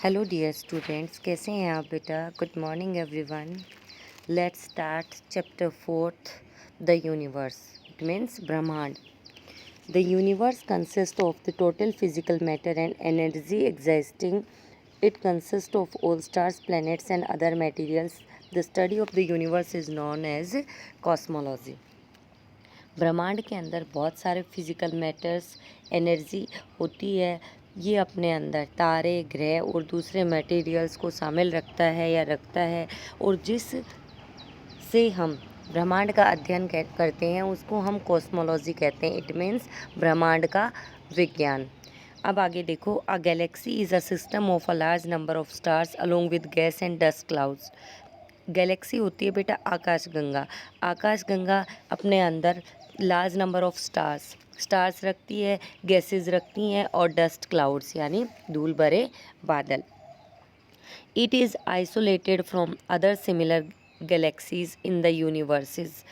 Hello dear students, कैसे हैं आप बेटा? Good morning everyone. Let's start chapter 4th, the universe. It means ब्रह्मांड। The universe consist of the total physical matter and energy existing. It consist of all stars, planets and other materials. The study of the universe is known as cosmology. ब्रह्मांड के अंदर बहुत सारे physical matters, energy होती है। ये अपने अंदर तारे, ग्रह और दूसरे मटेरियल्स को शामिल रखता है या रखता है, और जिस से हम ब्रह्मांड का अध्ययन करते हैं उसको हम कॉस्मोलॉजी कहते हैं. इट मीन्स ब्रह्मांड का विज्ञान. अब आगे देखो. A galaxy is a system of a large number of stars along with gas and dust clouds. Galaxy होती है बेटा आकाशगंगा. आकाशगंगा अपने अंदर लार्ज नंबर ऑफ स्टार्स रखती है, गैसेस रखती हैं और डस्ट क्लाउड्स यानी धूल भरे बादल. It is isolated from other similar galaxies in the universes.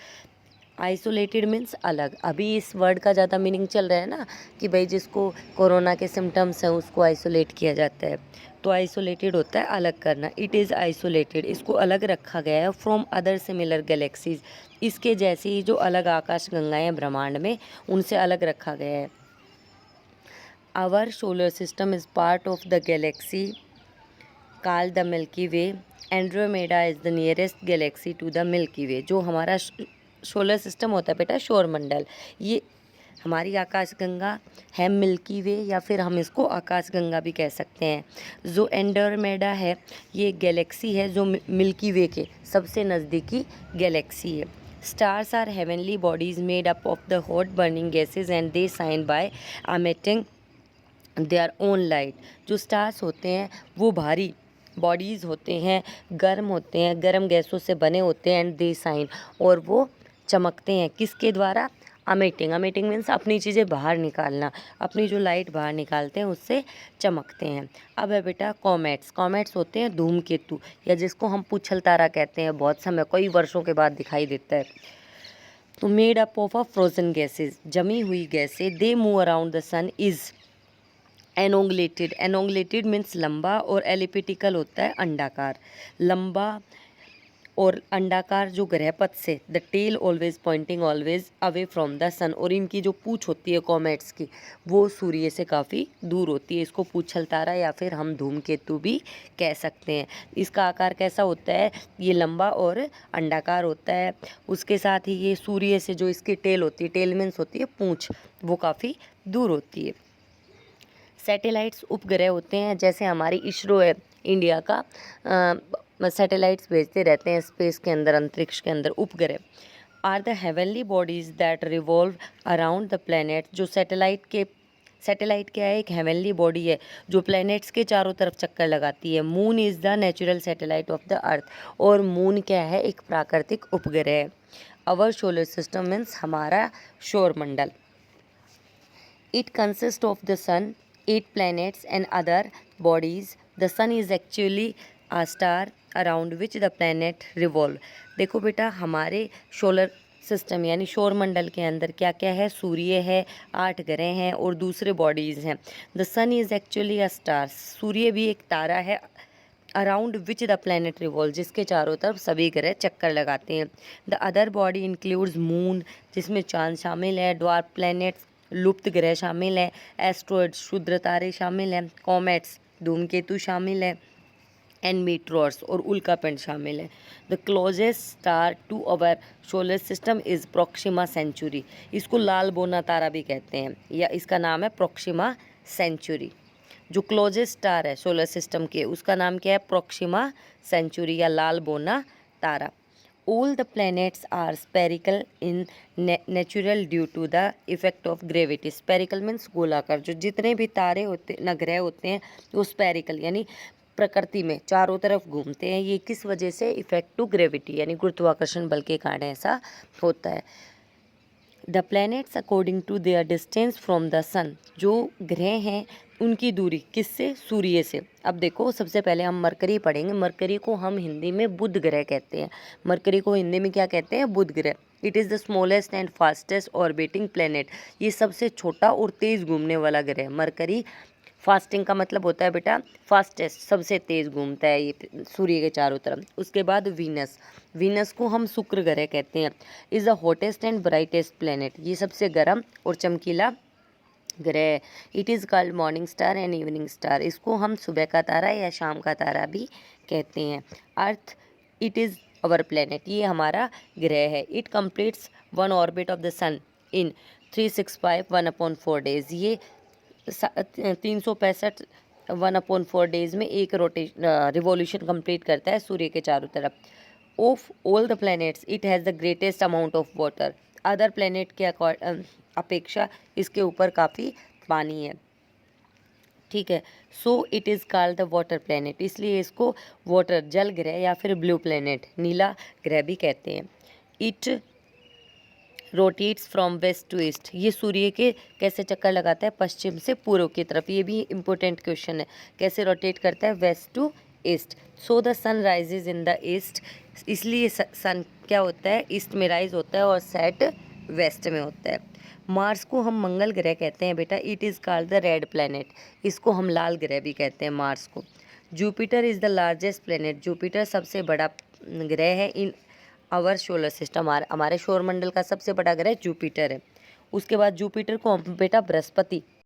Isolated means अलग. अभी इस वर्ड का ज़्यादा मीनिंग चल रहा है ना कि भाई जिसको कोरोना के सिम्टम्स हैं उसको आइसोलेट किया जाता है. तो आइसोलेटेड होता है अलग करना. इट इज़ आइसोलेटेड, इसको अलग रखा गया है. फ्रॉम अदर सिमिलर गैलेक्सीज, इसके जैसी ही जो अलग आकाशगंगाएं हैं ब्रह्मांड में उनसे अलग रखा गया है. Our solar system is part of the galaxy called the Milky Way. Andromeda is the nearest galaxy to the Milky Way. जो हमारा सोलर सिस्टम होता है बेटा, सौरमंडल, ये हमारी आकाशगंगा है मिल्की वे, या फिर हम इसको आकाशगंगा भी कह सकते हैं. जो एंड्रोमेडा है ये गैलेक्सी है जो मिल्की वे के सबसे नज़दीकी गैलेक्सी है. Stars are heavenly bodies made up of the hot burning gases and they shine by emitting their own light. जो स्टार्स होते हैं वो भारी बॉडीज़ होते हैं, गर्म होते हैं, गर्म गैसों से बने होते हैं. एंड दे शाइन, और वो चमकते हैं किसके द्वारा? अमिटिंग. अमिटिंग मीन्स अपनी चीज़ें बाहर निकालना, अपनी जो लाइट बाहर निकालते हैं उससे चमकते हैं. अब है बेटा कॉमेट्स. कॉमेट्स होते हैं धूमकेतु, या जिसको हम पूछल तारा कहते हैं. बहुत समय कई वर्षों के बाद दिखाई देता है. तो made up of a frozen gases, जमी हुई गैसें. They move around the sun is elongated. Elongated means लंबा, और एलिप्टिकल होता है अंडाकार. लंबा और अंडाकार जो ग्रहपथ से, the tail always pointing always away from the sun. और इनकी जो पूँछ होती है कॉमेट्स की वो सूर्य से काफ़ी दूर होती है. इसको पूछल तारा या फिर हम धूमकेतु भी कह सकते हैं. इसका आकार कैसा होता है? ये लंबा और अंडाकार होता है. उसके साथ ही ये सूर्य से जो इसकी टेल होती है, टेल मीन्स होती है पूँछ, वो काफ़ी दूर होती है. सैटेलाइट्स उपग्रह होते हैं, जैसे हमारी इसरो है इंडिया का, सैटेलाइट्स भेजते रहते हैं स्पेस के अंदर, अंतरिक्ष के अंदर. उपग्रह are the heavenly bodies that revolve around the planet. जो सैटेलाइट क्या है? एक हेवनली बॉडी है जो प्लैनेट्स के चारों तरफ चक्कर लगाती है. Moon is the natural satellite of the earth. और मून क्या है? एक प्राकृतिक उपग्रह है. अवर सोलर सिस्टम मीन्स हमारा सौरमंडल. It consists of the sun, 8 planets and other bodies. The sun is actually a star around which the planet revolve. देखो बेटा हमारे सोलर सिस्टम यानी सौरमंडल के अंदर क्या क्या है? सूर्य है, 8 ग्रह हैं और दूसरे बॉडीज़ हैं. The sun is actually a star. सूर्य भी एक तारा है. Around which the planet revolve, जिसके चारों तरफ सभी ग्रह चक्कर लगाते हैं. The other body includes moon, जिसमें चांद शामिल है. ड्वार्फ प्लैनेट्स, लुप्त ग्रह शामिल है. एस्ट्रॉइड्स, क्षुद्र तारे शामिल हैं. कॉमेट्स, धूमकेतु शामिल है. एंड मीटरोर्स, और उल्कापिंड शामिल है. The closest star to our solar system is Proxima Centauri. इसको लाल बोना तारा भी कहते हैं, या इसका नाम है प्रोक्सिमा सेंचुरी. जो क्लोजेस्ट स्टार है सोलर सिस्टम के उसका नाम क्या है? प्रोक्सिमा सेंचुरी या लाल बोना तारा. All the planets are spherical in natural due to the effect of gravity. Spherical means गोलाकार. जो जितने भी तारे होते न ग्रह होते हैं वो स्पेरिकल यानी प्रकृति में चारों तरफ घूमते हैं. ये किस वजह से? इफेक्ट टू ग्रेविटी यानी गुरुत्वाकर्षण बल के कारण ऐसा होता है. The planets according to their distance from the sun. जो ग्रह हैं उनकी दूरी किससे? सूर्य से. अब देखो सबसे पहले हम मरकरी पढ़ेंगे. मरकरी को हम हिंदी में बुध ग्रह कहते हैं. मरकरी को हिंदी में क्या कहते हैं? बुध ग्रह. It is the smallest and fastest orbiting planet. ये सबसे छोटा और तेज़ घूमने वाला ग्रह. मरकरी फास्टिंग का मतलब होता है बेटा फास्टेस्ट, सबसे तेज़ घूमता है ये सूर्य के चारों तरफ। उसके बाद वीनस, वीनस को हम शुक्र ग्रह कहते हैं। Is the hottest and brightest planet, ये सबसे गर्म और चमकीला ग्रह। It is called morning star and evening star, इसको हम सुबह का तारा या शाम का तारा भी कहते हैं। Earth, it is our planet, ये हमारा ग्रह है। It completes one orbit of the sun in 365 1/4 days, ये 365 1/4 डेज में एक रिवॉल्यूशन कंप्लीट करता है सूर्य के चारों तरफ। Of all the planets it has the greatest amount of water, other planet के अपेक्षा इसके ऊपर काफ़ी पानी है, ठीक है। So it is called the water planet, इसलिए इसको वाटर जल ग्रह या फिर ब्लू प्लैनेट नीला ग्रह भी कहते हैं। It rotates from west to east, ये सूर्य के कैसे चक्कर लगाता है, पश्चिम से पूर्व की तरफ। ये भी इम्पोर्टेंट क्वेश्चन है, कैसे रोटेट करता है, west to east. So the sun rises in the east, इसलिए सन क्या होता है, ईस्ट में राइज होता है और सेट वेस्ट में होता है। मार्स को हम मंगल ग्रह कहते हैं बेटा, it is called the red planet, इसको हम लाल ग्रह भी कहते हैं मार्स को। Jupiter is the largest planet, Jupiter सबसे बड़ा ग्रह है इन आवर सोलर सिस्टम, हमारे सौरमंडल का सबसे बड़ा ग्रह जुपिटर है। उसके बाद जुपिटर को हम बेटा बृहस्पति